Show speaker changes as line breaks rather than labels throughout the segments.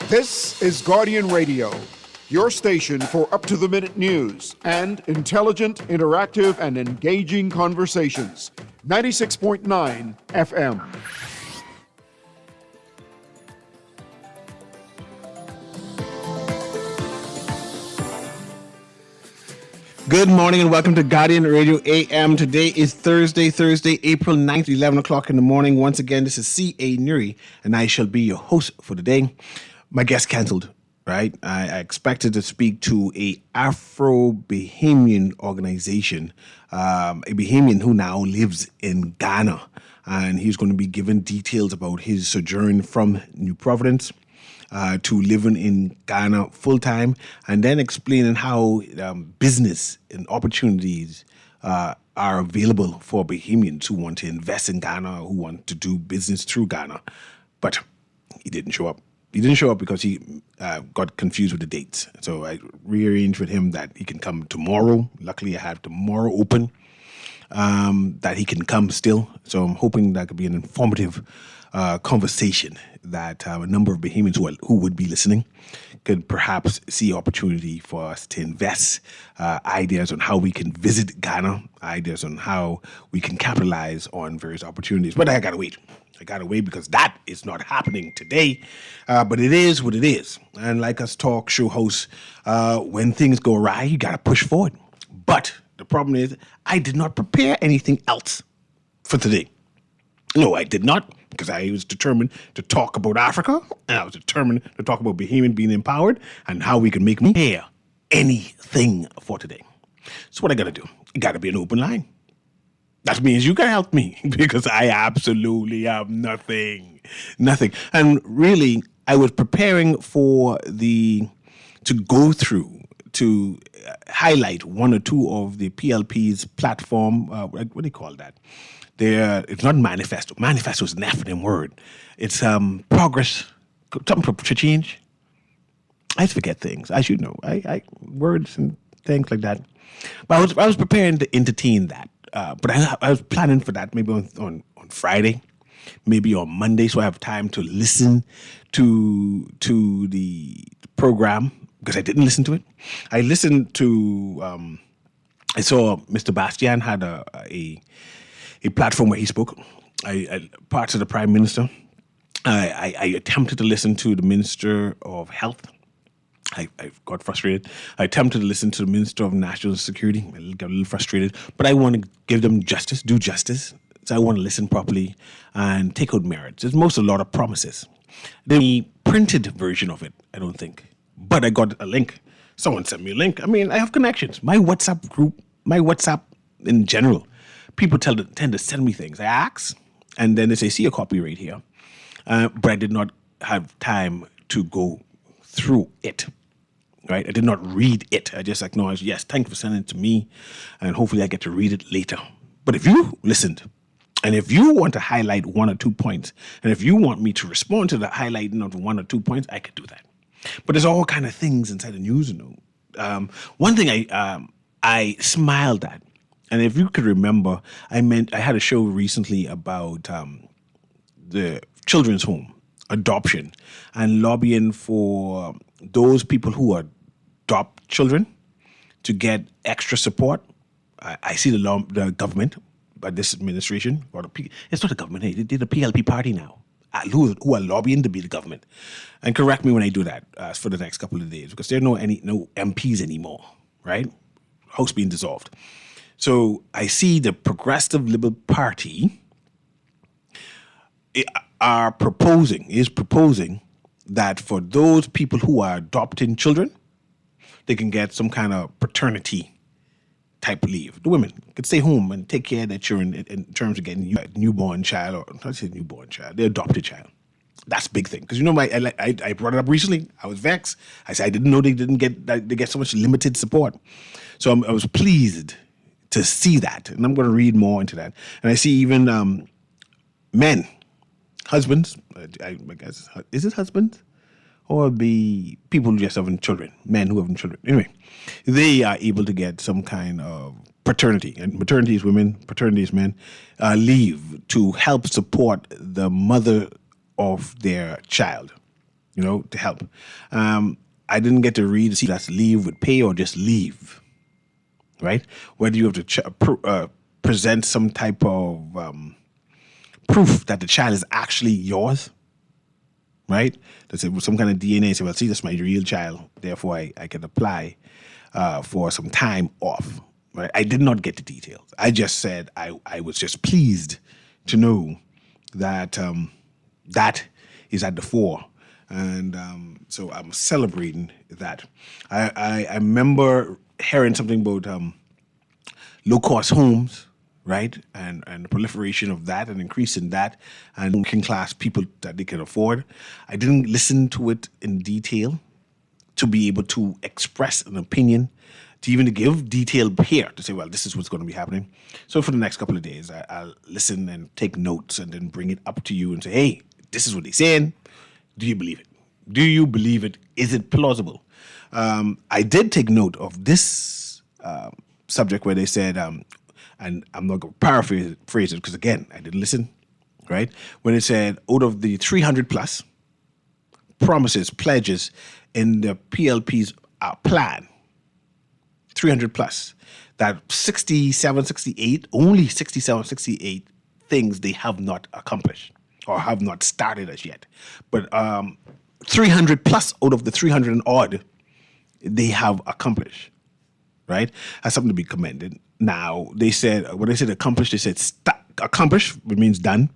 This is Guardian Radio, your station for up-to-the-minute news and intelligent, interactive, and engaging conversations. 96.9 FM.
Good morning and welcome to Guardian Radio AM. Today is Thursday, April 9th, 11 o'clock in the morning. Once again, this is C.A. Newry, and I shall be your host for the day. My guest canceled, right? I expected to speak to a Afro-Bahamian organization, a Bahamian who now lives in Ghana, and he's going to be given details about his sojourn from New Providence to living in Ghana full-time, and then explaining how business and opportunities are available for Bahamians who want to invest in Ghana, who want to do business through Ghana. But he didn't show up. He didn't show up because he got confused with the dates. So I rearranged with him that he can come tomorrow. Luckily, I have tomorrow open, that he can come still. So I'm hoping that could be an informative conversation that a number of Bahamians who would be listening could perhaps see opportunity for us to invest, ideas on how we can visit Ghana, ideas on how we can capitalize on various opportunities. But I got to wait. I got to wait because that is not happening today. But it is what it is. And like us talk show hosts, when things go awry, you got to push forward. But the problem is I did not prepare anything else for today. No, I did not, because I was determined to talk about Africa, and I was determined to talk about Bahamian being empowered and how we can make me hear anything for today. So what I got to do? It got to be an open line. That means you got to help me, because I absolutely have nothing. And really, I was preparing to highlight one or two of the PLP's platform, what do you call that? It's not manifesto. Manifesto is an African word. It's progress, something for change. I just forget things. I should know. I words and things like that. But I was preparing to entertain that. But I was planning for that maybe on Friday, maybe on Monday, so I have time to listen to the program, because I didn't listen to it. I listened to. I saw Mr. Bastian had a platform where he spoke. I parts of the Prime Minister. I attempted to listen to the Minister of Health. I got frustrated. I attempted to listen to the Minister of National Security. I got a little frustrated. But I want to give them justice, do justice. So I want to listen properly and take out merits. There's a lot of promises. The printed version of it, I don't think. But I got a link. Someone sent me a link. I mean, I have connections. My WhatsApp group, my WhatsApp in general, people tend to send me things. I ask, and then they say, see a copy right here. But I did not have time to go through it, right? I did not read it. I just acknowledged, yes, thank you for sending it to me, and hopefully I get to read it later. But if you listened, and if you want to highlight one or 2 points, and if you want me to respond to the highlighting of 1 or 2 points, I could do that. But there's all kind of things inside the news, one thing I smiled at, and if you could remember, I had a show recently about the children's home, adoption, and lobbying for those people who adopt children to get extra support. I see the government, but this administration, it's not the government, hey, they're the PLP party now, who are lobbying to be the government. And correct me when I do that for the next couple of days, because there are no MPs anymore, right? House being dissolved. So I see the Progressive Liberal Party is proposing that for those people who are adopting children, they can get some kind of paternity type leave. The women could stay home and take care of their children in terms of getting a newborn child, or not say newborn child, the adopted child. That's a big thing. Because I brought it up recently. I was vexed. I said I didn't know they get so much limited support. So I was pleased to see that, and I'm going to read more into that. And I see even men, husbands. I guess, is it husbands? Or the people who just having children, men who have children. Anyway, they are able to get some kind of paternity, and maternity is women, paternity is men, leave to help support the mother of their child. to help. I didn't get to read see that's leave with pay or just leave, right? Whether you have to present some type of proof that the child is actually yours, right? That's some kind of DNA. Say, well, see, that's my real child. Therefore, I can apply for some time off. Right? I did not get the details. I just said I was just pleased to know that that is at the fore. And so I'm celebrating that. I remember hearing something about low-cost homes, right? And the proliferation of that and increasing that and working class people that they can afford. I didn't listen to it in detail to be able to express an opinion, to even give detail here to say, well, this is what's going to be happening. So for the next couple of days, I'll listen and take notes and then bring it up to you and say, hey, this is what they're saying. Do you believe it? Do you believe it? Is it plausible? I did take note of this subject where they said, and I'm not going to paraphrase it because, again, I didn't listen, right? When it said out of the 300 plus promises, pledges in the PLP's plan, 300 plus, that 67, 68, only 67, 68 things they have not accomplished or have not started as yet. But 300 plus out of the 300 and odd, they have accomplished, right? That's something to be commended. Now, they said, when they said accomplished, they said accomplished, which means done,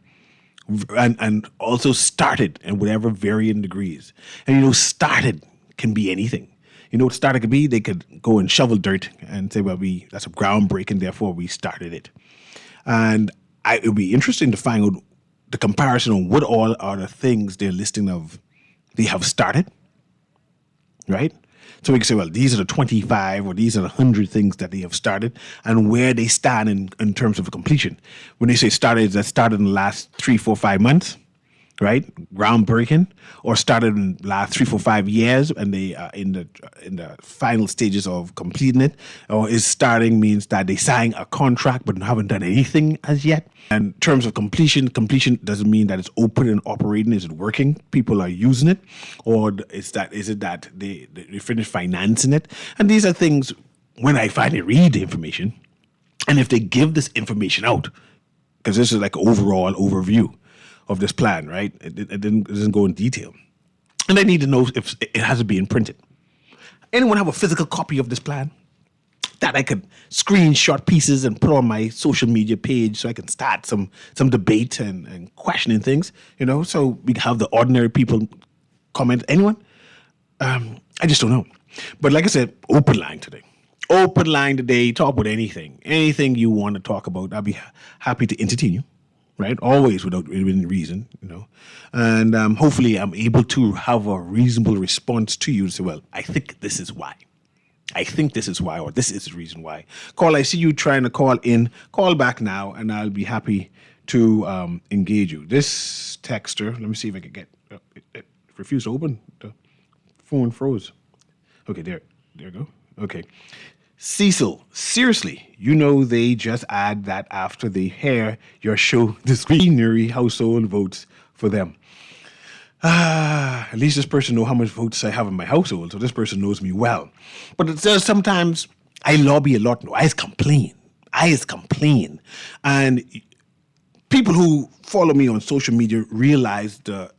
and also started in whatever varying degrees. And, started can be anything. You know what started could be? They could go and shovel dirt and say, well, that's a groundbreaking, therefore we started it. And it would be interesting to find out the comparison on what all are the things they're listing of they have started, right? So we can say, well, these are the 25 or these are the 100 things that they have started and where they stand in terms of completion. When they say started, that started in the last 3, 4, 5 months, right? Groundbreaking, or started in the last 3, 4, 5 years and they are in the final stages of completing it, or is starting means that they signed a contract but haven't done anything as yet. And in terms of completion doesn't mean that it's open and operating. Is it working? People are using it, or is it that they finished financing it? And these are things when I finally read the information, and if they give this information out, because this is like an overall overview of this plan, right? It doesn't go in detail. And I need to know if it has been printed. Anyone have a physical copy of this plan that I could screenshot pieces and put on my social media page so I can start some debate and questioning things, so we can have the ordinary people comment. Anyone? I just don't know. But like I said, open line today. Open line today. Talk about anything you want to talk about. I'll be happy to entertain you. Right? Always without any reason, And hopefully I'm able to have a reasonable response to you to say, well, I think this is why. Or this is the reason why. Call, I see you trying to call in. Call back now, and I'll be happy to engage you. This texter, let me see if I can get, it refused to open. The phone froze. Okay, there you go. Okay. Cecil, seriously, they just add that after they hear your show, the screen Newry household votes for them. At least this person knows how much votes I have in my household, so this person knows me well. But it says sometimes I lobby a lot. No, I just complain. And people who follow me on social media realize the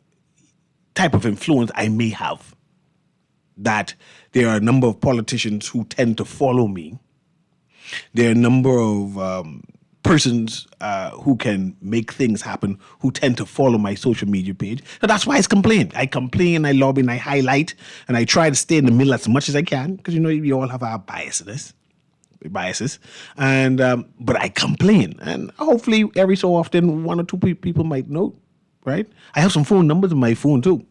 type of influence I may have. That there are a number of politicians who tend to follow me. There are a number of persons who can make things happen who tend to follow my social media page. So that's why I complain. I complain, I lobby, and I highlight, and I try to stay in the middle as much as I can because, we all have our biases. And but I complain. And hopefully every so often, one or two people might know, right? I have some phone numbers in my phone, too.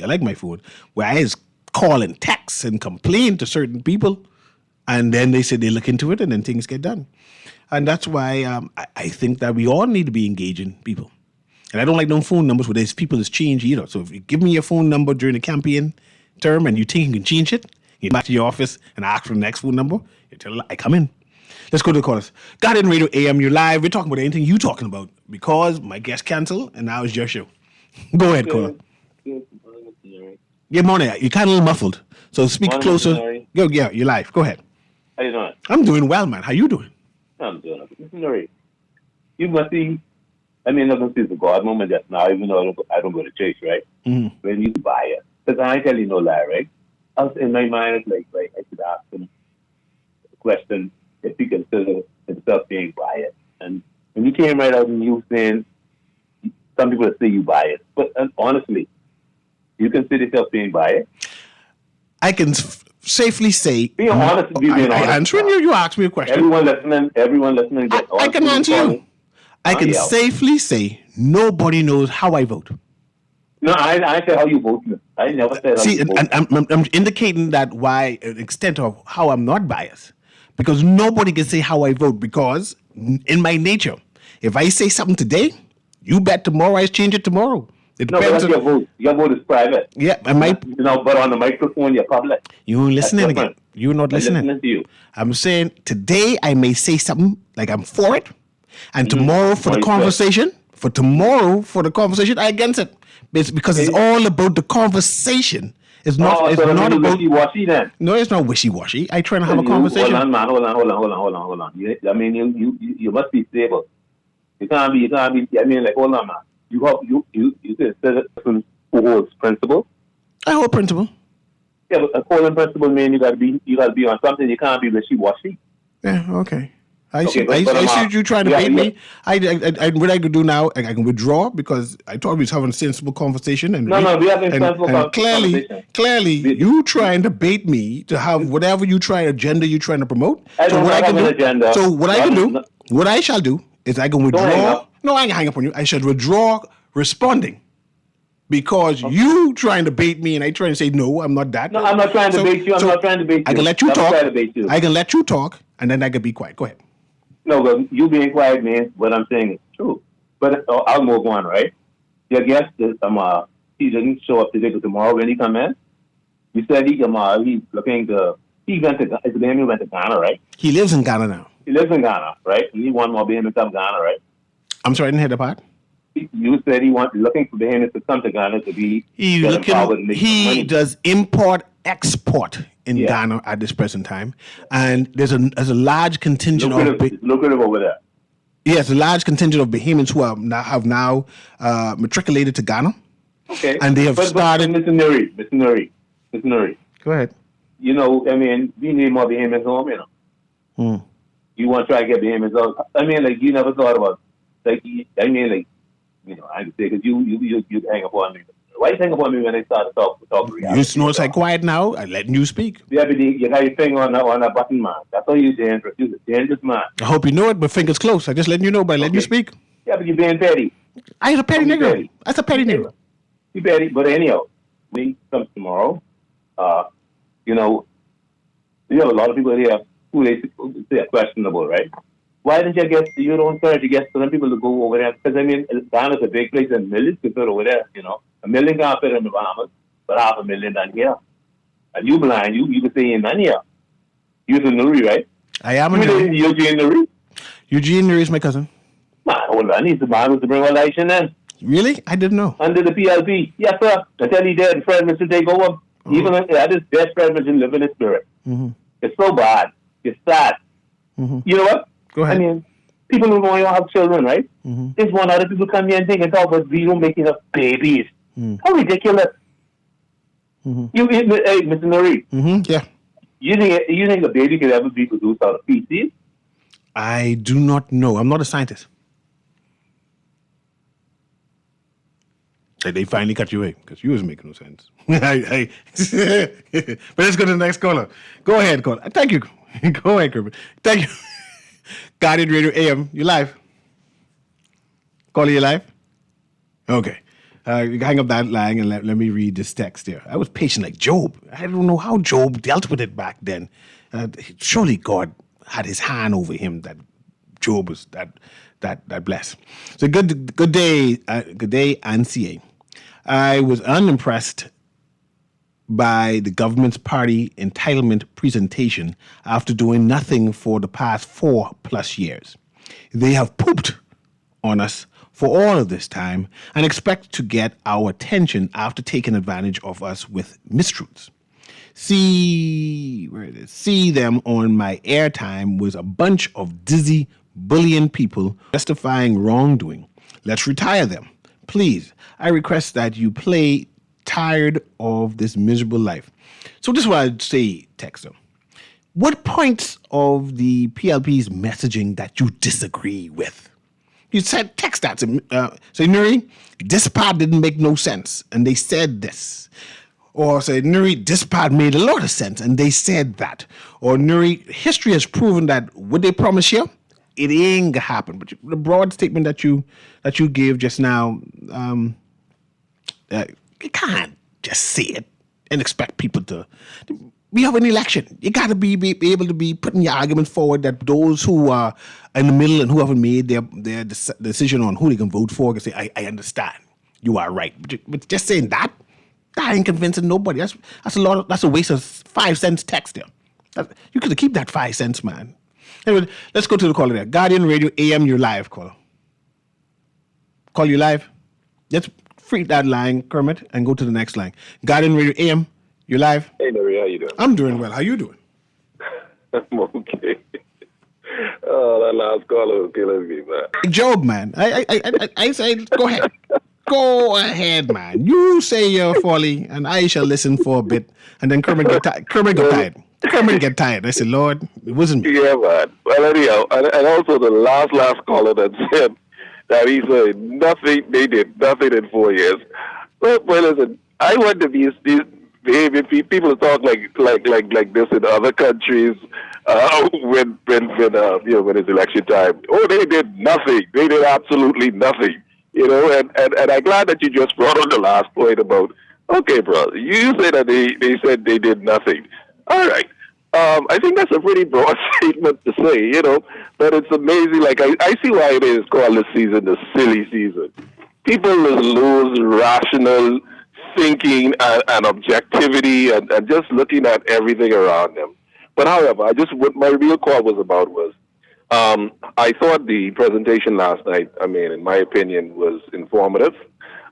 I like my phone. Where I just call and text and complain to certain people, and then they say they look into it, and then things get done. And that's why I think that we all need to be engaging people. And I don't like no phone numbers where there's people that's changed either. So if you give me your phone number during the campaign term and you think you can change it, you go back to your office and ask for the next phone number, you tell I come in. Let's go to the callers. Garden Radio AM, you're live. We're talking about anything you're talking about because my guest canceled and now it's your show. Go ahead, caller.
Newry.
Good morning. You're kind of a little muffled, so speak
Morning,
closer.
Newry.
Go, yeah, you're live. Go ahead.
How you doing?
I'm doing well, man. How you doing?
I'm doing okay. Mr. Newry, you must be, I'm not going to see the God moment just now, even though I don't go to church, right?
Mm-hmm.
When you buy it. Because I ain't tell you no lie, right? I was in my mind, it's like I should ask him the question if he consider himself being biased. And when you came right out and you saying, some people say you biased. But honestly, you consider yourself being biased?
I can safely say.
Being honest, being honest.
Answering you, you asked me a question.
Everyone listening.
I can answer you. I can safely say nobody knows how I vote.
No, I said how you vote. I never said how you vote.
I'm indicating that why an extent of how I'm not biased. Because nobody can say how I vote because in my nature, if I say something today, you bet tomorrow I change it tomorrow. It
No, but that's your vote. Your vote is private.
Yeah,
but on the microphone, you're public.
You ain't listening again. You're not listening.
I'm listening to you.
I'm saying today I may say something like I'm for it, and tomorrow for the conversation, I against it. It's because it's all about the conversation. It's not. It's not about
wishy-washy then.
No, it's not wishy-washy. I try to have a conversation.
Hold on, man. Hold on. I mean, you must be stable. You can't be. I mean, like, hold on, man. You consider who holds principle.
I hold principle.
Yeah, but a holding principle means you gotta be on something. You can't be wishy-washy.
Yeah. Okay. I see you trying to bait me. What I could do now, I can withdraw because I thought we was having a sensible conversation. And
we having sensible conversation.
Clearly, you trying to bait me to have whatever agenda you trying to promote.
I don't have an agenda.
So what I shall do is I can withdraw. No, I ain't hang up on you. I should withdraw responding. Because you trying to bait me and I trying to say, no, I'm not that.
No, I'm not trying to bait you. I'm not trying to bait you.
I can let you talk. I can let you talk and then I can be quiet. Go ahead.
No, but you being quiet means what I'm saying is true. But I'll move on, right? Your guest is, he didn't show up today, but tomorrow when he come in, you said he's looking to, he went to Ghana, right?
He lives in Ghana now.
He lives in Ghana, right? And he want more Bahamians to come to Ghana, right?
I'm sorry, I didn't hear the part.
You said looking for Bahamians to come to Ghana to be
he does import-export in Ghana at this present time, and there's a large contingent
lucrative over there.
Yes, a large contingent of Bahamians who have now matriculated to Ghana.
Okay,
and they have started.
Mr. Newry.
Go ahead.
You know, I mean, we need more Bahamians home. You know, you want to try to get Bahamians out. I mean, like you never thought about, like I mean, like. You know, I can say because you hang up on me. Why you hang up on me when I start to talk reality?
You know it's like quiet now. I'm letting you speak.
Yeah, but you got your finger on a button, man. That's all you're dangerous. You're a dangerous man.
I hope you know it, but fingers close. I just letting you know by letting you speak.
Yeah, but you're being petty.
I ain't a petty nigga. That's a petty nigga.
You petty, but anyhow, when he comes tomorrow, you know, you have a lot of people here who they say are questionable, right? Why didn't you don't encourage some people to go over there? Because, I mean, Ghana's a big place and millions could fit over there, you know. 1 million can't fit in the Bahamas, but 500,000 down here. And you blind, you can say in none here. You're from Newry, right?
I am a Newry.
Eugene Newry?
Eugene Newry is my cousin.
Man, hold on, he's the man to bring election in.
Really? I didn't know.
Under the PLP. Yes, sir. Until he did, Fred Mitchell take over. Even at his death, Fred Mitchell live in his spirit. Mm-hmm. It's so bad. It's sad. Mm-hmm. You know what?
Go ahead.
I mean, people who don't have children, right? Mm-hmm. There's one other people come here and think and talk about we don't making up babies. How ridiculous! Hey, Mr. Newry.
Yeah.
You think a baby could ever be produced out of feces?
I do not know. I'm not a scientist. They finally cut you away because you was making no sense. But let's go to the next caller. Go ahead, caller. Thank you. Go ahead, Kirby. Thank you. Guardian Radio AM, you live? Caller, you live? Okay. You hang up that line and let me read this text here. I was patient like Job. I don't know how Job dealt with it back then. Surely God had his hand over him that Job was that blessed. So good day, NCA. I was unimpressed by the government's party entitlement presentation after doing nothing for the past 4+ years. They have pooped on us for all of this time and expect to get our attention after taking advantage of us with mistruths. See them on my airtime was a bunch of dizzy, bullying people justifying wrongdoing. Let's retire them. Please, I request that you play tired of this miserable life. So this is what I'd say, Texter. What points of the PLP's messaging that you disagree with? You said, text that. Say, Newry, this part didn't make no sense, and they said this. Or say, Newry, this part made a lot of sense, and they said that. Or Newry, history has proven that what they promise you, it ain't gonna happen. But the broad statement that you gave just now, you can't just say it and expect people to. We have an election. You got to be able to be putting your argument forward that those who are in the middle and who haven't made their decision on who they can vote for can say, I understand. You are right. But just saying that ain't convincing nobody. That's a lot. That's a waste of 5 cents text there. You could have keep that 5 cents, man. Anyway, let's go to the caller there. Guardian Radio AM, you're live, caller. Call you live. Let's free that line, Kermit, and go to the next line. Guardian Radio AM, you're live.
Hey, Newry, how you doing?
I'm doing well. How you doing?
I'm okay. Oh, that last caller was killing me, man.
Job, man. I say, go ahead. Go ahead, man. You say your folly, and I shall listen for a bit, and then Kermit get tired. Kermit get tired. I said, Lord, it wasn't me.
Yeah, man. Well, anyhow, and also the last caller that said that he said nothing, they did nothing in 4 years. Well, listen, I want to be these behavior people talk like this in other countries when it's election time. Oh, they did nothing. They did absolutely nothing. You know, and I'm glad that you just brought on the last point about, okay, bro, you say that they said they did nothing. All right. I think that's a pretty broad statement to say, you know, but it's amazing. Like, I see why it is called this season the silly season. People lose rational thinking and objectivity and just looking at everything around them. But however, what my real call was about was, I thought the presentation last night, I mean, in my opinion, was informative.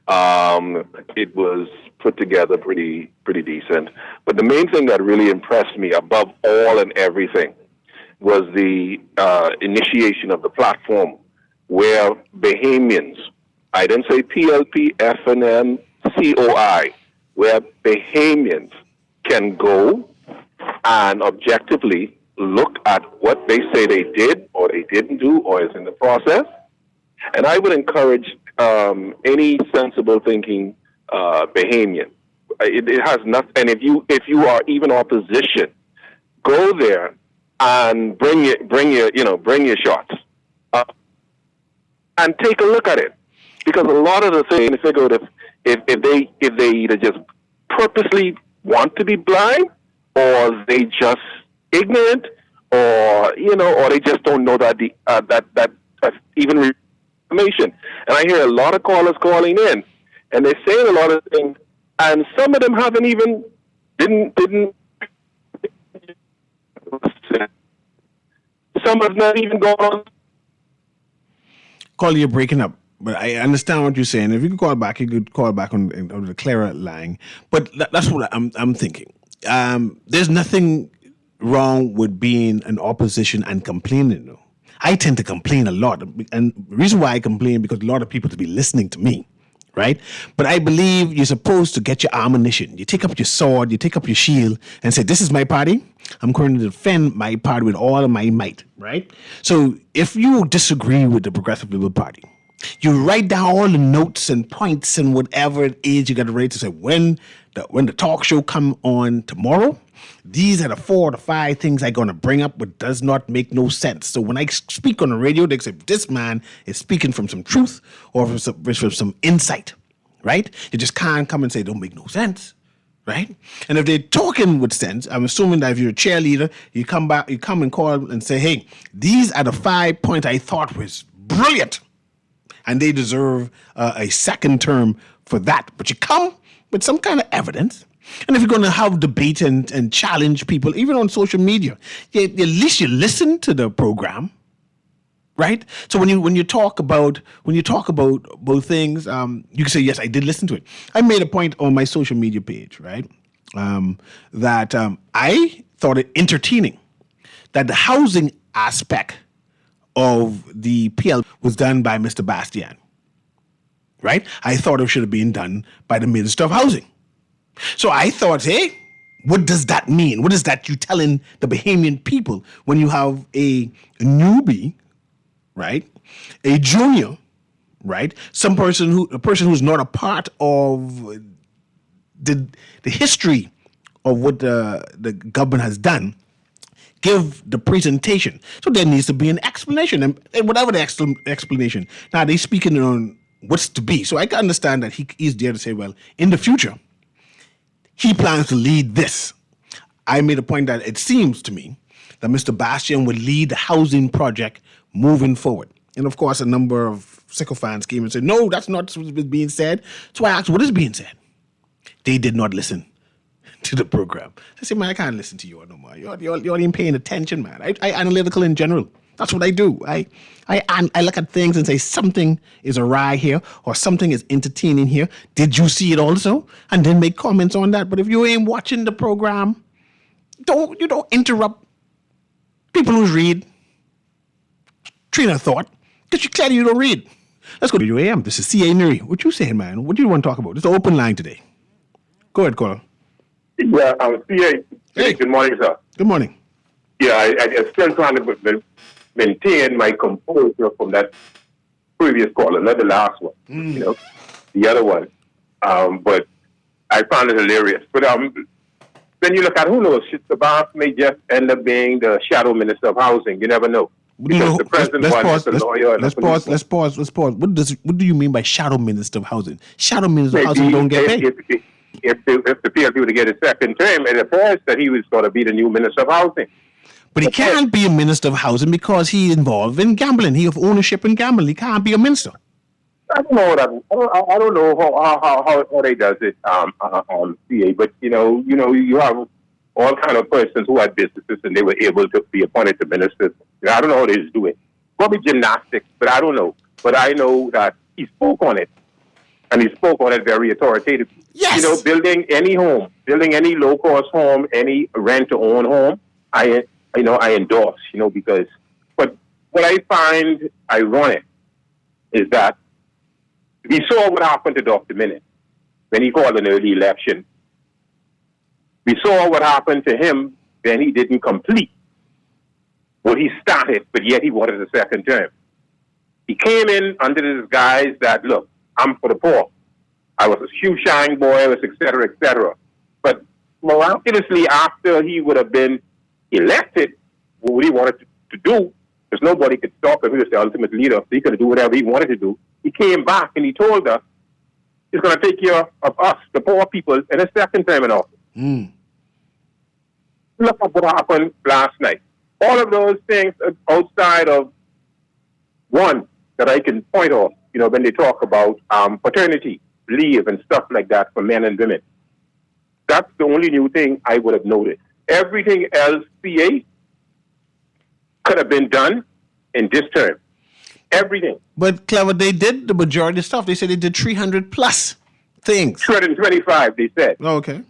It was put together pretty decent. But the main thing that really impressed me above all and everything was the initiation of the platform where Bahamians, I didn't say PLP, FNM, COI, where Bahamians can go and objectively look at what they say they did or they didn't do or is in the process. And I would encourage any sensible thinking Bahamian. It has nothing. And if you are even opposition, go there and bring your shots and take a look at it, because a lot of the things figure out if they either just purposely want to be blind or they just ignorant or they just don't know that that even information. And I hear a lot of callers calling in, and they're saying a lot of things, and some of them haven't even didn't. Some have not even gone on.
Call, you're breaking up, but I understand what you're saying. If you could call back, you could call back on the clearer line. But that's what I'm thinking. There's nothing wrong with being an opposition and complaining, though. I tend to complain a lot, and the reason why I complain because a lot of people to be listening to me, right? But I believe you're supposed to get your ammunition. You take up your sword, you take up your shield, and say, "This is my party. I'm going to defend my party with all of my might," right? So if you disagree with the Progressive Liberal Party, you write down all the notes and points and whatever it is you got to write to say when the talk show come on tomorrow. These are the 4 to 5 things I'm going to bring up, but does not make no sense. So when I speak on the radio, they say, this man is speaking from some truth or from some insight, right? You just can't come and say, don't make no sense, right? And if they're talking with sense, I'm assuming that if you're a cheerleader, you come and call and say, hey, these are the 5 points I thought was brilliant. And they deserve a second term for that. But you come with some kind of evidence. And if you're going to have debate and challenge people, even on social media, at least you listen to the program, right? So when you talk about both things, you can say yes, I did listen to it. I made a point on my social media page, right, that I thought it entertaining that the housing aspect of the PL was done by Mr. Bastian, right? I thought it should have been done by the Minister of Housing. So I thought, hey, what does that mean? What is that you telling the Bahamian people when you have a newbie, right? A junior, right? A person who's not a part of the history of what the government has done, give the presentation. So there needs to be an explanation, and whatever the explanation. Now they speaking on what's to be. So I can understand that he's there to say, well, in the future, he plans to lead this. I made a point that it seems to me that Mr. Bastian would lead the housing project moving forward. And of course, a number of sycophants came and said, no, that's not what's being said. So I asked, what is being said? They did not listen to the program. I said, man, I can't listen to you no more. You're even paying attention, man. I analytical in general. That's what I do. I look at things and say something is awry here or something is entertaining here. Did you see it also? And then make comments on that. But if you ain't watching the program, don't interrupt people who read train of thought because you clearly you don't read. Let's go to UAM. This is CA Newry. What you saying, man? What do you want to talk about? It's an open line today. Go ahead, caller.
Yeah, CA.
Hey.
Good morning, sir.
Good morning.
Yeah, I still trying to maintain my composure from that previous caller, not the last one. You know, the other one. But I found it hilarious. But when you look at who knows, the boss may just end up being the shadow minister of housing. You never know. Because the president was a lawyer.
Let's pause. What do you mean by shadow minister of housing? Shadow minister of housing don't get paid.
If the PLP were to get a second term, it appears that he was going to be the new minister of housing.
But he can't be a minister of housing because he's involved in gambling. He have ownership in gambling. He can't be a minister.
I don't know I don't know how they does it on CA, but you have all kind of persons who had businesses and they were able to be appointed to ministers. I don't know how they do it. Probably gymnastics, but I don't know. But I know that he spoke on it, and he spoke on it very authoritatively.
Yes.
Building any home, building any low-cost home, any rent-to-own home, I endorse. Because but what I find ironic is that we saw what happened to Dr. Minute when he called an early election. We saw what happened to him when he didn't complete what he started, but yet he wanted a second term. He came in under the disguise that, look, I'm for the poor. I was a shoe-shine boy, et cetera, et cetera. But miraculously, after he would have been elected, what he wanted to do, because nobody could stop him, he was the ultimate leader, so he could do whatever he wanted to do. He came back and he told us he's going to take care of us, the poor people, in a second term in office. Look at what happened last night. All of those things outside of one that I can point out, when they talk about paternity leave and stuff like that for men and women. That's the only new thing I would have noticed. Everything else, CA, could have been done in this term. Everything.
But Clever, they did the majority of stuff. They said they did 300 plus things.
325, they said.
Oh, okay.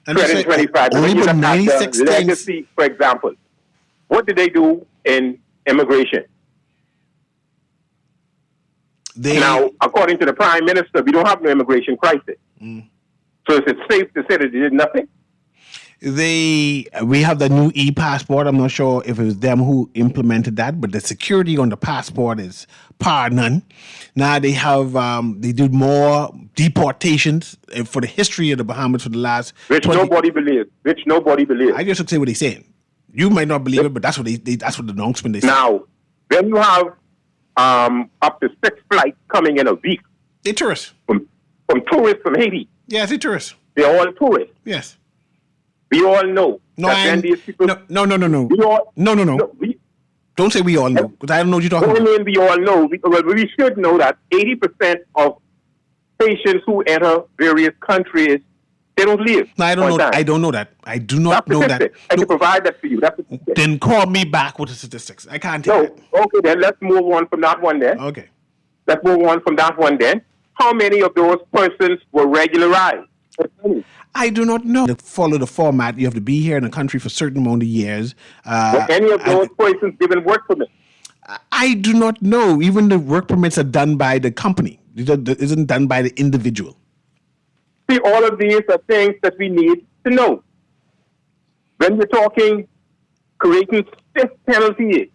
And
325.
only
When you
but
look at
96
the
things.
legacy, for example, what did they do in immigration? Now, according to the Prime Minister, we don't have no immigration crisis. So is it safe to say that they did nothing?
We have the new e-passport. I'm not sure if it was them who implemented that, but the security on the passport is par none. Now they have they did more deportations for the history of the Bahamas for the last.
Which nobody believes.
I just would say what they're saying. You might not believe it, but that's what that's what the announcement they said.
Now, when you have up to 6 flights coming in a week.
They're tourists.
From tourists from Haiti.
Yes, they're tourists.
They're all tourists.
Yes.
We all know.
No,
No.
Don't say we all know, because I don't know what you're talking about.
I mean, we all know. We should know that 80% of patients who enter various countries, They don't leave.
No, I don't
on
know.
time.
I don't know that. I do not know that.
Statistics. I
No,
can provide that for you. That's statistics.
then call me back with the statistics. I can't take
No,
it.
okay, then let's move on from that one then.
Okay.
Let's move on from that one then. How many of those persons were regularized?
I do not know. To follow the format, you have to be here in the country for a certain amount of years.
Were any of those persons given work permits?
I do not know. Even the work permits are done by the company. It isn't done by the individual.
See, all of these are things that we need to know. When we're talking creating stiff penalties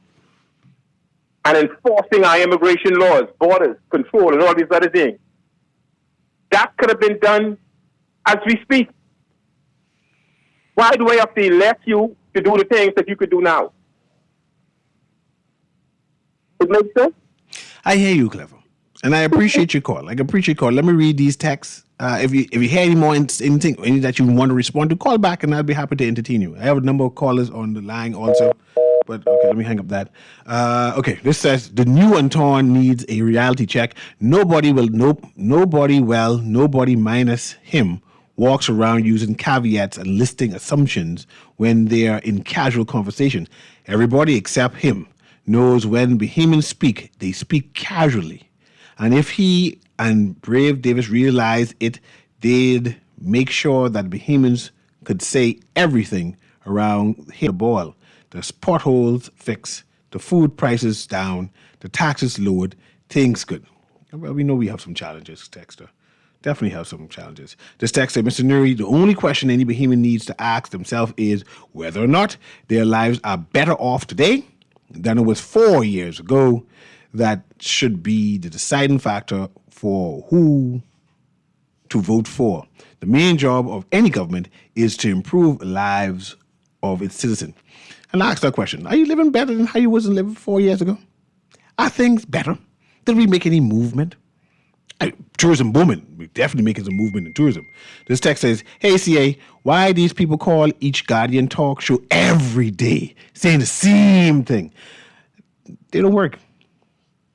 and enforcing our immigration laws, borders, control, and all these other things, that could have been done as we speak. Why do I have to elect you to do the things that you could do now? It makes sense?
I hear you, Clever. And I appreciate your call. Let me read these texts. If you hear any more anything that you want to respond to, call back and I'll be happy to entertain you. I have a number of callers on the line also. But okay, let me hang up that. Okay, this says the new Anton needs a reality check. Nobody minus him walks around using caveats and listing assumptions when they are in casual conversation. Everybody except him knows when Bahamians speak, they speak casually. And if he and Brave Davis realized it, they'd make sure that Bahamians could say everything around the ball. The potholes fixed, the food prices down, the taxes lowered, things good. Well, we know we have some challenges, Texter. Definitely have some challenges. This text said, Mr. Newry, the only question any Bahamian needs to ask themselves is whether or not their lives are better off today than it was 4 years ago. That should be the deciding factor for who to vote for. The main job of any government is to improve the lives of its citizens. And I asked that question, are you living better than how you was living 4 years ago? Are things better? Did we make any movement? Tourism booming. We're definitely making some movement in tourism. This text says, hey, CA, why these people call each Guardian talk show every day saying the same thing? They don't work.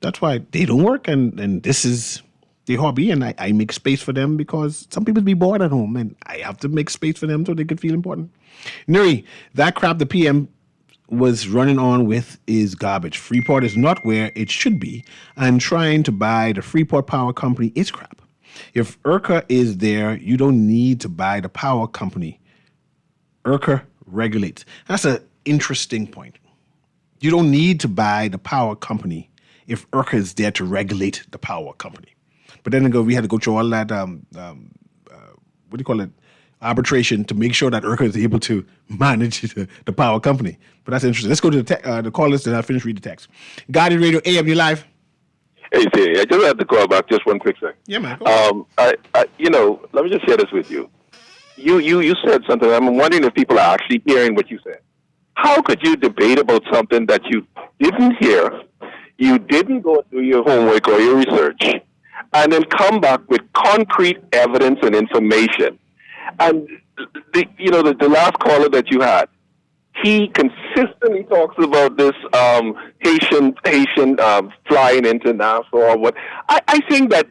That's why they don't work, and this is the hobby, and I make space for them because some people be bored at home, and I have to make space for them so they could feel important. Nuri, that crap the PM was running on with is garbage. Freeport is not where it should be, and trying to buy the Freeport Power Company is crap. If IRCA is there, you don't need to buy the power company. IRCA regulates. That's an interesting point. You don't need to buy the power company if IRCA is there to regulate the power company. But then again, we had to go through all that, arbitration to make sure that IRCA is able to manage the power company. But that's interesting. Let's go to the call list and I'll finish reading the text. Guardian Radio AM, you live?
Hey, see, I just had to call back just one quick second.
Yeah, man.
Let me just share this with you. You said something. I'm wondering if people are actually hearing what you said. How could you debate about something that you didn't hear, you didn't go through your homework or your research, and then come back with concrete evidence and information? And the last caller that you had, he consistently talks about this Haitian flying into Nassau or what. I think that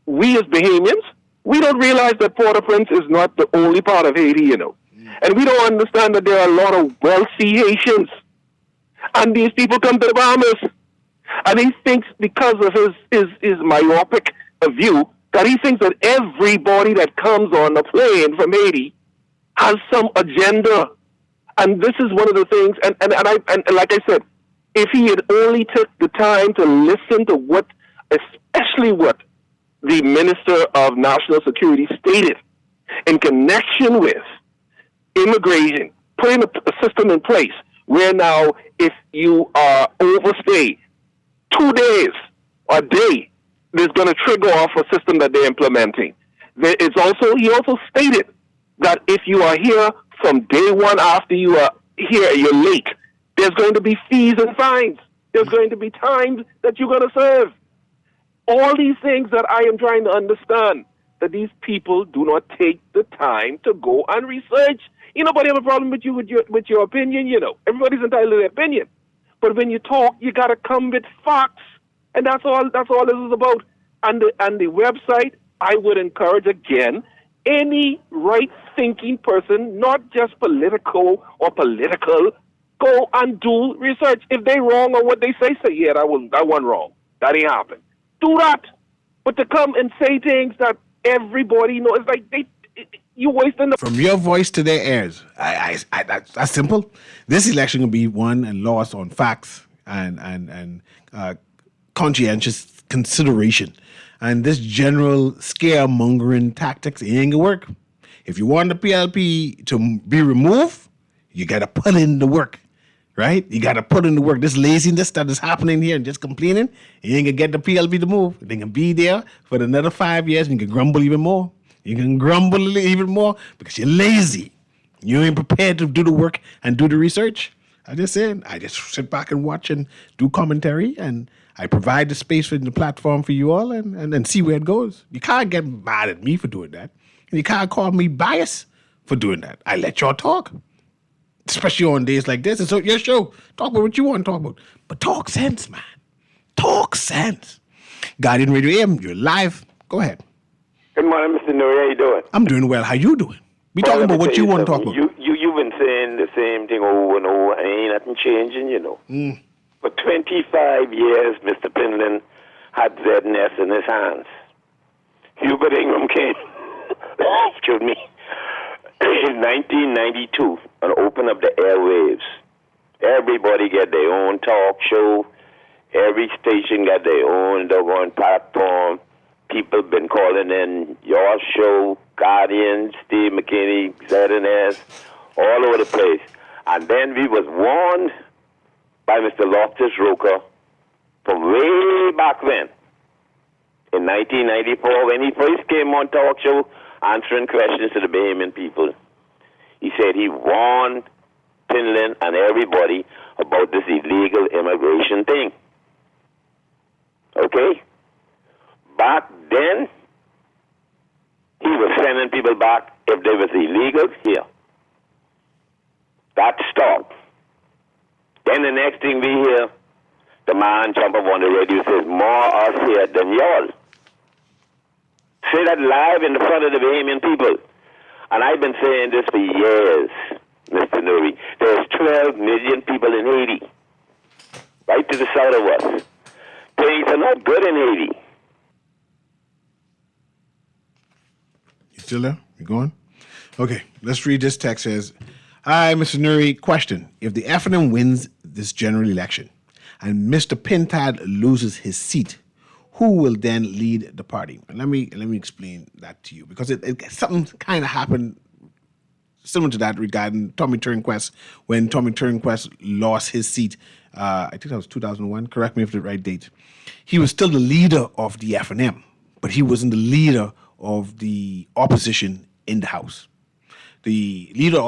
we as Bahamians, we don't realize that Port-au-Prince is not the only part of Haiti, And we don't understand that there are a lot of wealthy Haitians. And these people come to the Bahamas. And he thinks because of his myopic view that he thinks that everybody that comes on the plane from Haiti has some agenda. And this is one of the things, and like I said, if he had only took the time to listen to especially what the Minister of National Security stated in connection with immigration, putting a system in place where now if you overstay 2 days or a day, there's going to trigger off a system that they're implementing. He also stated that if you are here from day one after you are here, you're late, there's going to be fees and fines. There's going to be times that you're going to serve. All these things that I am trying to understand, that these people do not take the time to go and research. Nobody have a problem with you with your opinion, Everybody's entitled to their opinion. But when you talk, you got to come with facts. And that's all this is about. And the website, I would encourage again, any right-thinking person, not just political, go and do research. If they wrong on what they say yeah, that wasn't wrong. That ain't happened. Do that. But to come and say things that everybody knows, it's like you wasting the...
From your voice to their ears, that's simple. This election will be won and lost on facts and conscientious consideration. And this general scaremongering tactics, it ain't gonna work. If you want the PLP to be removed, you gotta put in the work, right? You gotta put in the work. This laziness that is happening here and just complaining, you ain't gonna get the PLP to move. They can be there for another 5 years and you can grumble even more. You can grumble even more because you're lazy. You ain't prepared to do the work and do the research. I just sit back and watch and do commentary, and I provide the space for the platform for you all and see where it goes. You can't get mad at me for doing that. And you can't call me biased for doing that. I let y'all talk, especially on days like this. And so your show, talk about what you want to talk about. But talk sense, man. Talk sense. Guardian Radio AM, you're live. Go ahead.
Good morning, Mr. Newry. How you doing?
I'm doing well. How you doing? We talking about what you want to talk about.
You've been saying the same thing over and over, and ain't nothing changing, you know. For 25 years, Mr. Pinland had ZNS in his hands. Hubert Ingram came, excuse me, in 1992 and opened up the airwaves. Everybody get their own talk show. Every station got their own doggone platform. People been calling in your show, Guardian, Steve McKinney, ZNS, all over the place. And then we was warned by Mr. Loftus Roker from way back then, in 1994, when he first came on talk show answering questions to the Bahamian people. He said he warned Finland and everybody about this illegal immigration thing. Okay? Back then, he was sending people back if they was illegal here. That stopped. Then the next thing we hear, the man jump up on the radio says, more us here than y'all. Say that live in the front of the Bahamian people. And I've been saying this for years, Mr. Newry. There's 12 million people in Haiti, right to the south of us. Things are not good in Haiti.
You still there? You going? Okay, let's read this text. Says, hi, Mr. Newry. Question. If the FNM wins this general election and Mr. Pintad loses his seat, who will then lead the party? And let me explain that to you, because something kind of happened similar to that regarding Tommy Turnquest when Tommy Turnquest lost his seat. I think that was 2001. Correct me if the right date. He was still the leader of the FNM, but he wasn't the leader of the opposition in the House. The leader of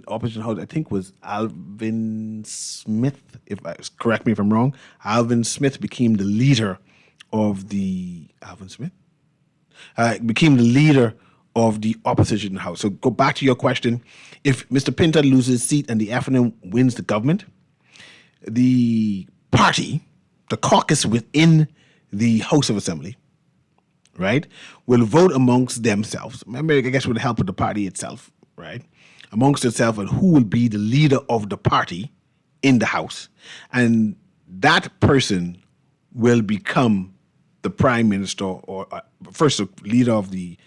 opposition House, I think, was Alvin Smith. Correct me if I'm wrong. Alvin Smith became the leader of the became the leader of the opposition in the House. So go back to your question. If Mr. Pinter loses his seat and the FNM wins the government, the party, the caucus within the House of Assembly, right, will vote amongst themselves. Remember, I guess with the help of the party itself, right, amongst itself, and who will be the leader of the party in the House. And that person will become the prime minister or first leader of the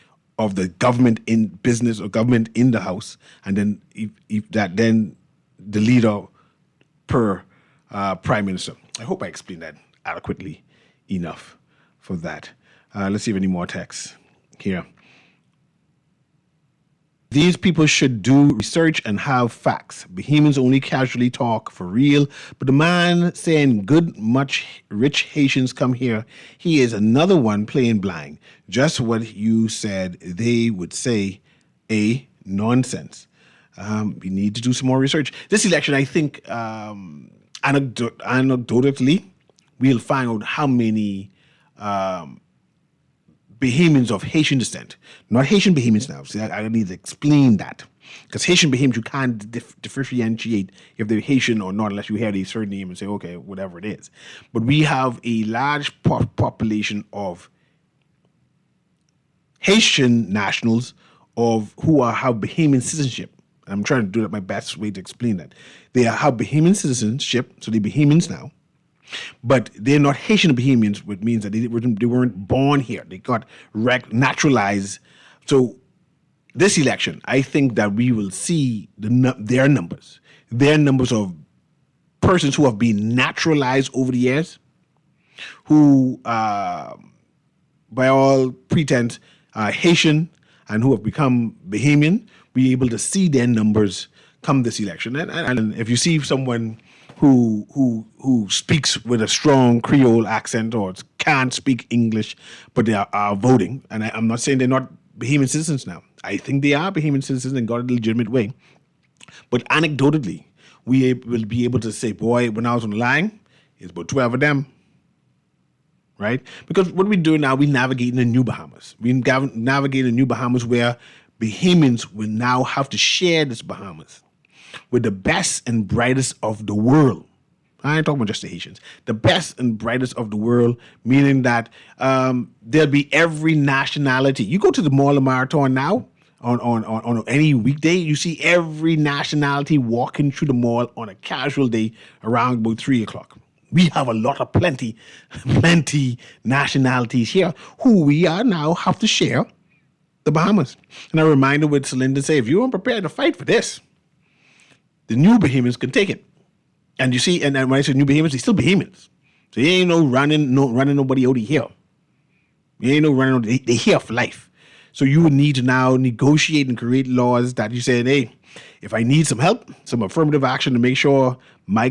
government in business or government in the House, and then if that, then the leader per prime minister. I hope I explained that adequately enough for that. Let's see if any more texts here. These people should do research and have facts. Bahamians only casually talk for real. But the man saying good, much rich Haitians come here, he is another one playing blind. Just what you said they would say, nonsense. We need to do some more research. This election, I think, anecdotally, we'll find out how many Bahamians of Haitian descent, not Haitian Bahamians now. See, I need to explain that. Because Haitian Bahamians, you can't differentiate if they're Haitian or not unless you hear a certain name and say, okay, whatever it is. But we have a large population of Haitian nationals of who have Bahamian citizenship. I'm trying to do that my best way to explain that. They have Bahamian citizenship, so they're Bahamians now. But they're not Haitian Bahamians, which means that they weren't born here. They got naturalized. So this election, I think that we will see their numbers of persons who have been naturalized over the years, who, by all pretense, are Haitian and who have become Bahamian. Be able to see their numbers come this election. And if you see someone who speaks with a strong Creole accent or can't speak English, but they are voting, and I'm not saying they're not Bahamian citizens now. I think they are Bahamian citizens and got it a legitimate way. But anecdotally, we will be able to say, boy, when I was on the line, it's about 12 of them. Right? Because what we do now, we navigate in the new Bahamas. We navigate in the new Bahamas where Bahamians will now have to share this Bahamas with the best and brightest of the world. I ain't talking about just the Haitians. The best and brightest of the world, meaning that there'll be every nationality. You go to the Mall of Marathon now, on any weekday, you see every nationality walking through the mall on a casual day around about 3 o'clock. We have a lot of plenty nationalities here who we are now have to share the Bahamas. And I reminded with Celinda say, if you aren't prepared to fight for this, the new Bahamians can take it. And you see, and when I say new Bahamians, they're still Bahamians. So you ain't running nobody out of here. You ain't running, they here for life. So you would need to now negotiate and create laws that you say, hey, if I need some help, some affirmative action to make sure my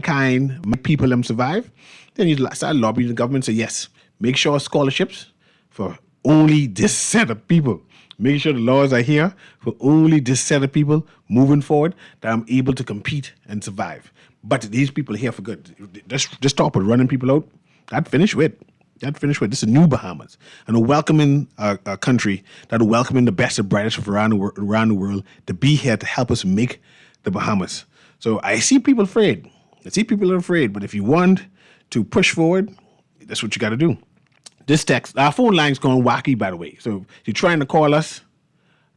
people survive, then you start lobbying the government and say, yes, make sure scholarships for only this set of people. Make sure the laws are here for only this set of people moving forward that I'm able to compete and survive. But these people are here for good. Just stop with running people out. That finish with. This is a new Bahamas. And a welcoming a country that are welcoming the best and brightest from around the world to be here to help us make the Bahamas. So I see people afraid. But if you want to push forward, that's what you got to do. This text, our phone line's going wacky, by the way. So if you're trying to call us,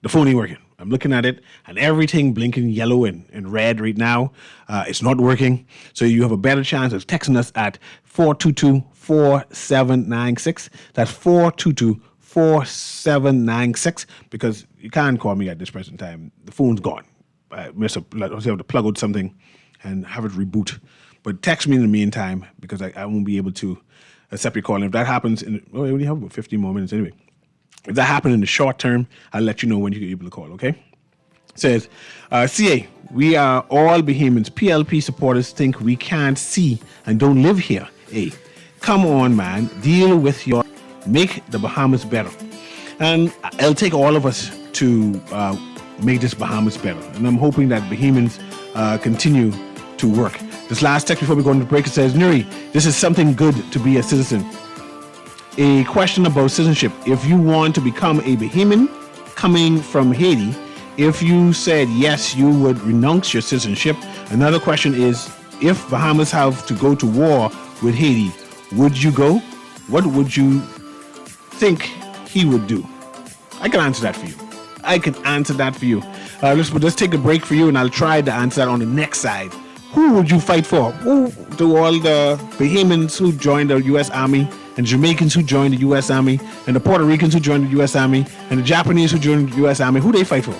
the phone ain't working. I'm looking at it, and everything blinking yellow and red right now. It's not working. So you have a better chance of texting us at 422-4796. That's 422-4796, because you can't call me at this present time. The phone's gone. I must have to plug out something and have it reboot. But text me in the meantime, because I won't be able to accept your call. And if that happens, we only have about 15 more minutes anyway. If that happens in the short term, I'll let you know when you're able to call, okay? It says, CA, we are all Bahamians. PLP supporters think we can't see and don't live here. Hey, come on, man. Deal with make the Bahamas better. And it'll take all of us to make this Bahamas better. And I'm hoping that Bahamians continue to work. This last text before we go into the break, it says, Newry, this is something good to be a citizen. A question about citizenship. If you want to become a Bahamian coming from Haiti, if you said yes, you would renounce your citizenship. Another question is, if Bahamas have to go to war with Haiti, would you go? What would you think he would do? I can answer that for you. Let's take a break for you, and I'll try to answer that on the next side. Who would you fight for? Who do all the Bahamians who joined the U.S. Army, and Jamaicans who joined the U.S. Army, and the Puerto Ricans who joined the U.S. Army, and the Japanese who joined the U.S. Army, who they fight for?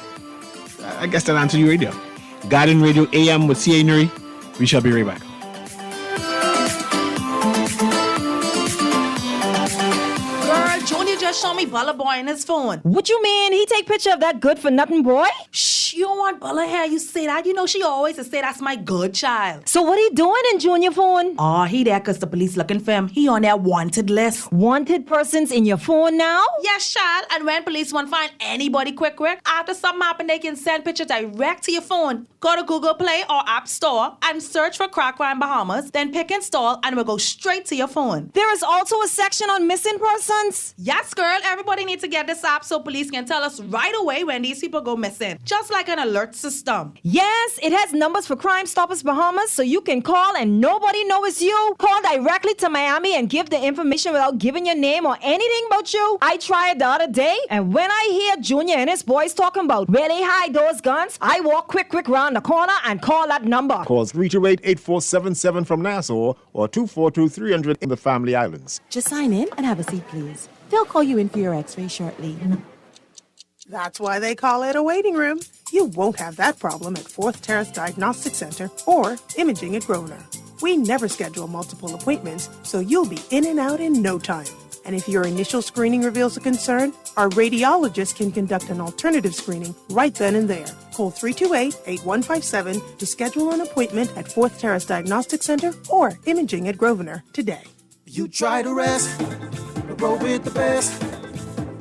I guess that answers your radio. Garden Radio AM with C.A. Newry. We shall be right back.
Girl, Junior just showed me Bella Boy in his phone.
What you mean? He take picture of that good for nothing boy?
Shh, you don't want Bella here. You say that. You know she always say that's my good child.
So what he doing in Junior phone?
Oh, he there because the police looking for him. He on their wanted list.
Wanted persons in your phone now?
Yes, child. And when police want to find anybody quick, after something happen, they can send picture direct to your phone. Go to Google Play or App Store and search for Crack Crime Bahamas. Then pick install and it will go straight to your phone.
There is also a section on missing persons?
Yes, girl. Everybody needs to get this app so police can tell us right away when these people go missing. Just like like an alert system.
Yes, it has numbers for Crime Stoppers Bahamas, so you can call and nobody knows it's you. Call directly to Miami and give the information without giving your name or anything about you. I tried the other day, and when I hear Junior and his boys talking about where they hide those guns, I walk quick round the corner and call that number.
Call 328-8477 from Nassau or 242-300 in the Family Islands.
Just sign in and have a seat, please. They'll call you in for your x-ray shortly.
That's why they call it a waiting room. You won't have that problem at Fourth Terrace Diagnostic Center or Imaging at Grosvenor. We never schedule multiple appointments, so you'll be in and out in no time. And if your initial screening reveals a concern, our radiologist can conduct an alternative screening right then and there. Call 328-8157 to schedule an appointment at Fourth Terrace Diagnostic Center or Imaging at Grosvenor today.
You try to rest, roll with the best.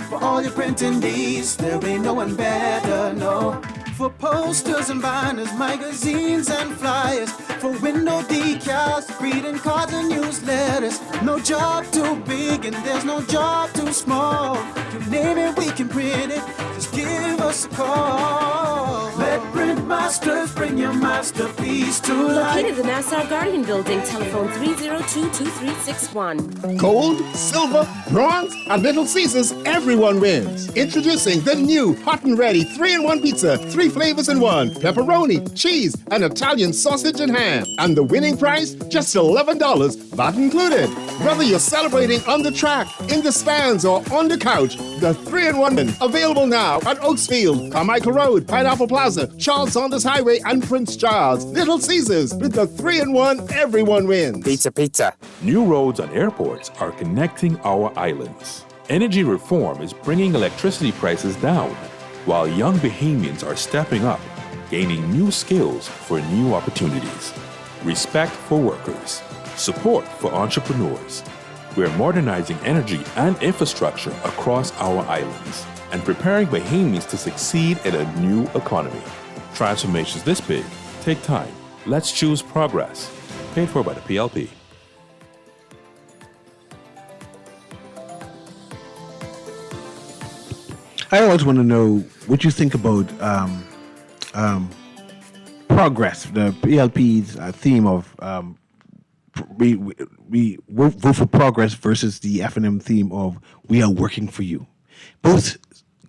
For all your printing needs, there ain't no one better, no. For posters and binders, magazines and flyers, for window decals, greeting cards and newsletters. No job too big and there's no job too small. You name it, we can print it, just give us a call. Let Print Masters bring your masterpiece to life.
Located in the Nassau Guardian Building, telephone 302-2361.
Gold, silver, bronze, and Little Caesars, everyone wins. Introducing the new hot and ready 3-in-1 pizza, 3 flavors in one, pepperoni, cheese, and Italian sausage and ham. And the winning price, just $11, VAT included. Whether you're celebrating on the track, in the stands, or on the couch, the 3-in-1 available now at Oaksfield, Carmichael Road, Pineapple Plaza, Charles Saunders Highway, and Prince Charles. Little Caesars, with the 3-in-1, everyone wins.
Pizza. New roads and airports are connecting our islands. Energy reform is bringing electricity prices down, while young Bahamians are stepping up, gaining new skills for new opportunities. Respect for workers. Support for entrepreneurs. We're modernizing energy and infrastructure across our islands and preparing Bahamians to succeed in a new economy. Transformations this big take time. Let's choose progress. Paid for by the PLP.
I always want to know what you think about progress, the PLP's theme of we vote for progress versus the F&M theme of we are working for you. Both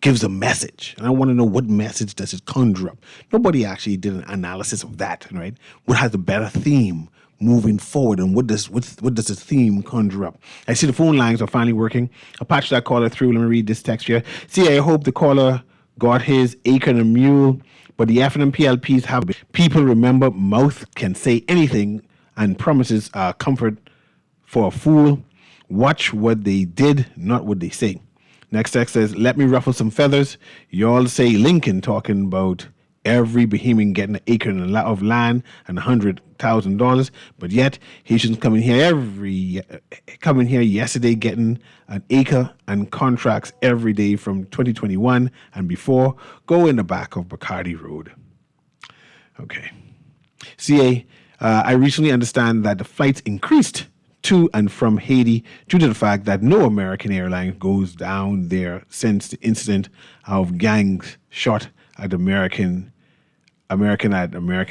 gives a message, and I want to know what message does it conjure up. Nobody actually did an analysis of that, right? What has a better theme moving forward, and what does the theme conjure up? I see the phone lines are finally working. I'll patch that caller through. Let me read this text here. See, I hope the caller got his acre and a mule, but the F&M PLPs have people remember mouth can say anything, and promises are comfort for a fool. Watch what they did, not what they say. Next text says, let me ruffle some feathers. Y'all say Lincoln talking about every Bahamian getting an acre and a lot of land and $100,000, but yet Haitians coming here yesterday getting an acre and contracts every day from 2021 and before go in the back of Bacardi Road. Okay. CA, I recently understand that the flights increased to and from Haiti due to the fact that no American airline goes down there since the incident of gangs shot at American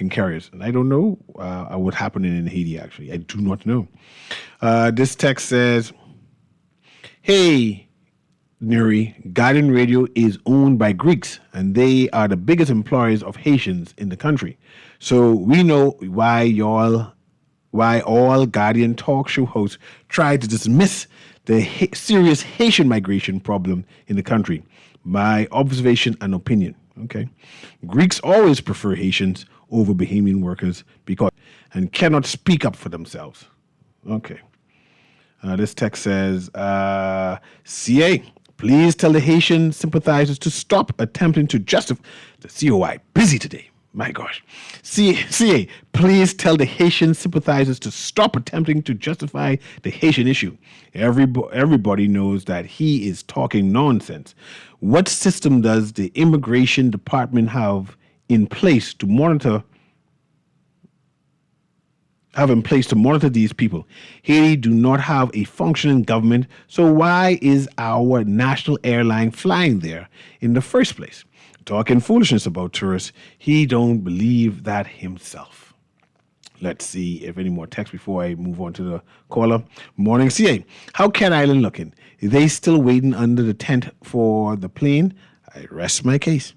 carriers. And I don't know what happened in Haiti, actually. I do not know. This text says, hey, Newry, Guardian Radio is owned by Greeks, and they are the biggest employers of Haitians in the country. So we know why all Guardian talk show hosts try to dismiss the serious Haitian migration problem in the country. My observation and opinion. Okay, Greeks always prefer Haitians over Bahamian workers and cannot speak up for themselves. Okay. This text says, CA, please tell the Haitian sympathizers to stop attempting to justify the COI. Busy today. My gosh. CA, please tell the Haitian sympathizers to stop attempting to justify the Haitian issue. Everybody knows that he is talking nonsense. What system does the immigration department have in place to monitor these people? Haiti do not have a functioning government, so why is our national airline flying there in the first place? talking foolishness about tourists. He don't believe that himself. Let's see if any more text before I move on to the caller. Morning, CA. How Cat Island looking? Are they still waiting under the tent for the plane? I rest my case.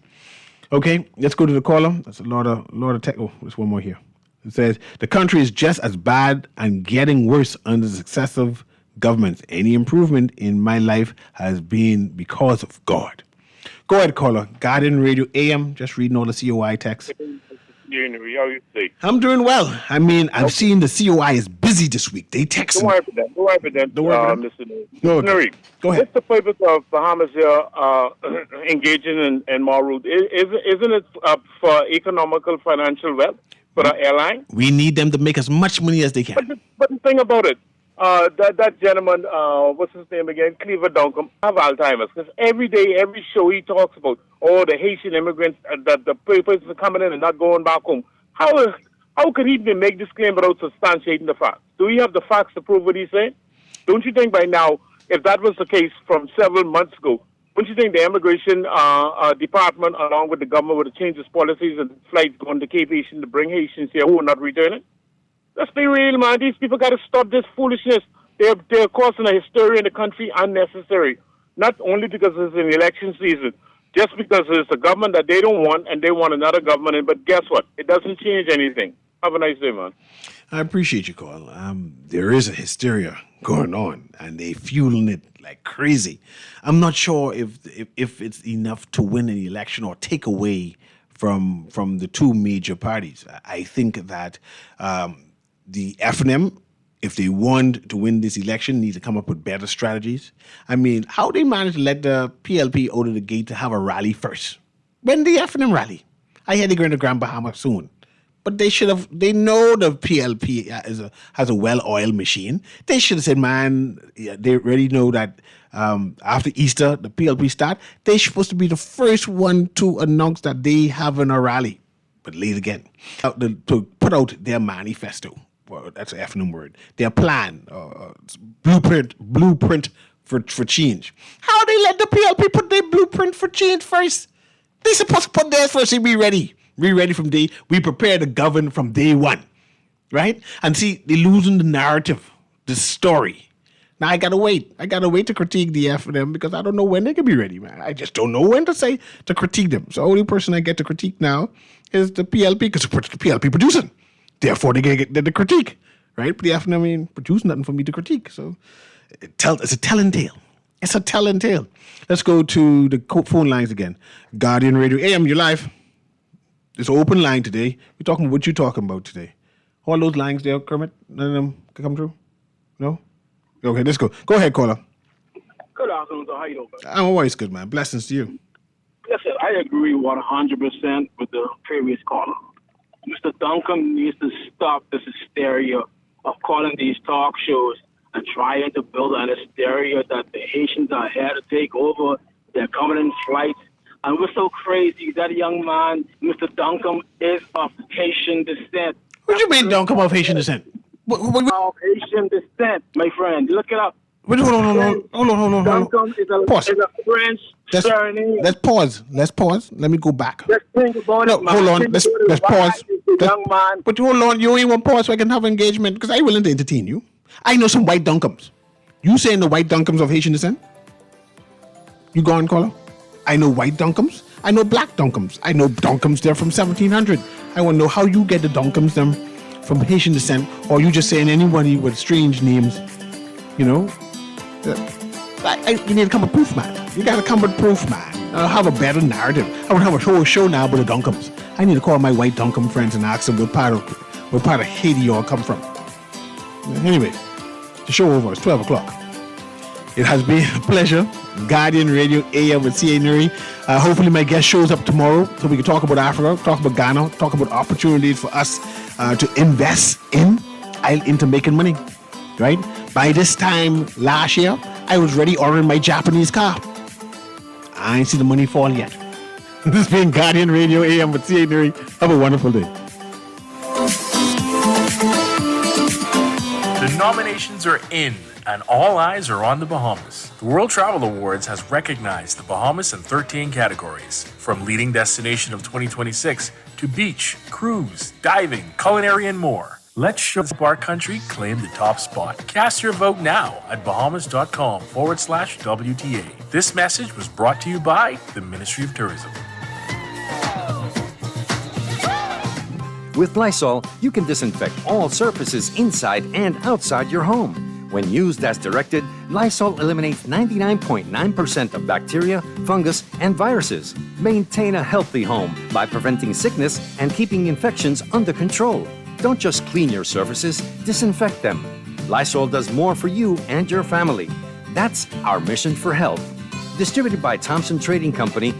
Okay, let's go to the caller. That's a lot of text. Oh, there's one more here. It says, the country is just as bad and getting worse under successive governments. Any improvement in my life has been because of God. Go ahead, caller. Guardian Radio AM, just reading all the COI text.
Newry, how you say?
I'm doing well. I mean, I've seen the COI is busy this week. They text
Don't worry for that. Don't worry for that. Mr. Newry.
Go ahead.
What's the purpose of Bahamas here engaging in more route? Isn't it for economical, financial wealth for the airline?
We need them to make as much money as they can.
But the thing about it, that gentleman, what's his name again? Cleaver Duncombe, have Alzheimer's. Because every day, every show, he talks about, the Haitian immigrants, that the papers are coming in and not going back home. How could he even make this claim without substantiating the facts? Do we have the facts to prove what he's saying? Don't you think by now, if that was the case from several months ago, don't you think the immigration department, along with the government, would have changed its policies and flights going to Cape Haitian to bring Haitians here who are not returning? Let's be real, man. These people got to stop this foolishness. They're causing a hysteria in the country unnecessary. Not only because it's an election season, just because it's a government that they don't want and they want another government in. But guess what? It doesn't change anything. Have a nice day, man.
I appreciate you, Carl. There is a hysteria going on, and they fueling it like crazy. I'm not sure if it's enough to win an election or take away from the two major parties. I think that the FNM, if they want to win this election, need to come up with better strategies. I mean, how they managed to let the PLP out of the gate to have a rally first? When the FNM rally? I hear they're going to Grand Bahama soon. But they know the PLP has a well-oiled machine. They should have said, man, they already know that after Easter, the PLP start, they're supposed to be the first one to announce that they having a rally. But late again, to put out their manifesto. Well, that's an FNM word. Their plan, blueprint for change. How they let the PLP put their blueprint for change first? They supposed to put theirs first and be ready. Be ready from day. We prepare to govern from day one, right? And see, they're losing the narrative, the story. Now I gotta wait. To critique the FNM because I don't know when they can be ready, man. I just don't know when to critique them. So the only person I get to critique now is the PLP because the PLP producing. Therefore, they get the critique, right? But the FNM ain't producing nothing for me to critique. So it's a telling tale. It's a telling tale. Let's go to the phone lines again. Guardian Radio AM, you're live. It's an open line today. We're talking about what you're talking about today. All those lines there, Kermit, none of them can come through? No? Okay, let's go. Go ahead, caller.
Good afternoon, sir. How you doing?
I'm always good, man. Blessings to you.
Listen, I agree 100% with the previous caller. Mr. Duncombe needs to stop this hysteria of calling these talk shows and trying to build an hysteria that the Haitians are here to take over. They're coming in flights. And we're so crazy. That young man, Mr. Duncombe, is of Haitian descent.
What do you mean Duncombe of Haitian descent?
Of Haitian descent, my friend. Look it up.
Wait, hold on.
Duncombe is a French surname.
Let's pause. Let me go back.
Let's think about it, man.
Hold on. Let's pause.
Young man.
But hold on. You ain't want to pause so I can have engagement because I'm willing to entertain you. I know some white Duncombes. You saying the white Duncombes of Haitian descent? You go on, caller. I know white Duncombes. I know black Duncombes. I know Duncombes there from 1700. I want to know how you get the Duncombes them from Haitian descent, or you just saying anybody with strange names, you know? You need to come with proof, man. You got to come with proof, man. I'll have a better narrative. I would have a whole show now with the Duncombes. I need to call my white Duncombe friends and ask them what part of Haiti y'all come from. Anyway, the show over. It's 12 o'clock. It has been a pleasure. Guardian Radio AM with C.A. Newry. Hopefully my guest shows up tomorrow so we can talk about Africa, talk about Ghana, talk about opportunities for us to invest into making money, right? By this time last year, I was ready ordering my Japanese car. I ain't seen the money fall yet. This has been Guardian Radio AM with C.A. Newry. Have a wonderful day.
The nominations are in, and all eyes are on the Bahamas. The World Travel Awards has recognized the Bahamas in 13 categories, from leading destination of 2026 to beach, cruise, diving, culinary, and more. Let's show our country claim the top spot. Cast your vote now at bahamas.com/WTA. This message was brought to you by the Ministry of Tourism.
With Lysol, you can disinfect all surfaces inside and outside your home. When used as directed, Lysol eliminates 99.9% of bacteria, fungus, and viruses. Maintain a healthy home by preventing sickness and keeping infections under control. Don't just clean your surfaces, disinfect them. Lysol does more for you and your family. That's our mission for health. Distributed by Thompson Trading Company.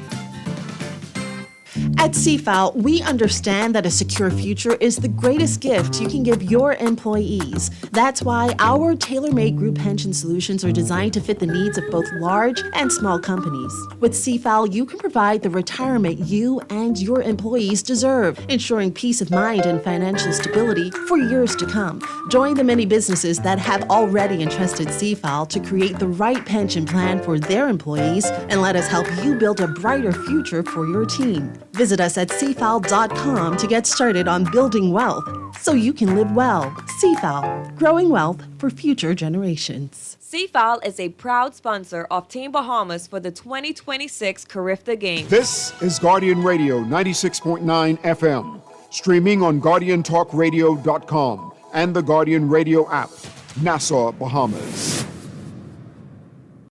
At CFAL, we understand that a secure future is the greatest gift you can give your employees. That's why our tailor-made group pension solutions are designed to fit the needs of both large and small companies. With CFAL, you can provide the retirement you and your employees deserve, ensuring peace of mind and financial stability for years to come. Join the many businesses that have already entrusted CFAL to create the right pension plan for their employees, and let us help you build a brighter future for your team. Visit us at cfal.com to get started on building wealth so you can live well. CFAL, growing wealth for future generations.
CFAL is a proud sponsor of Team Bahamas for the 2026 Carifta Games.
This is Guardian Radio 96.9 FM, streaming on GuardianTalkRadio.com and the Guardian Radio app, Nassau, Bahamas.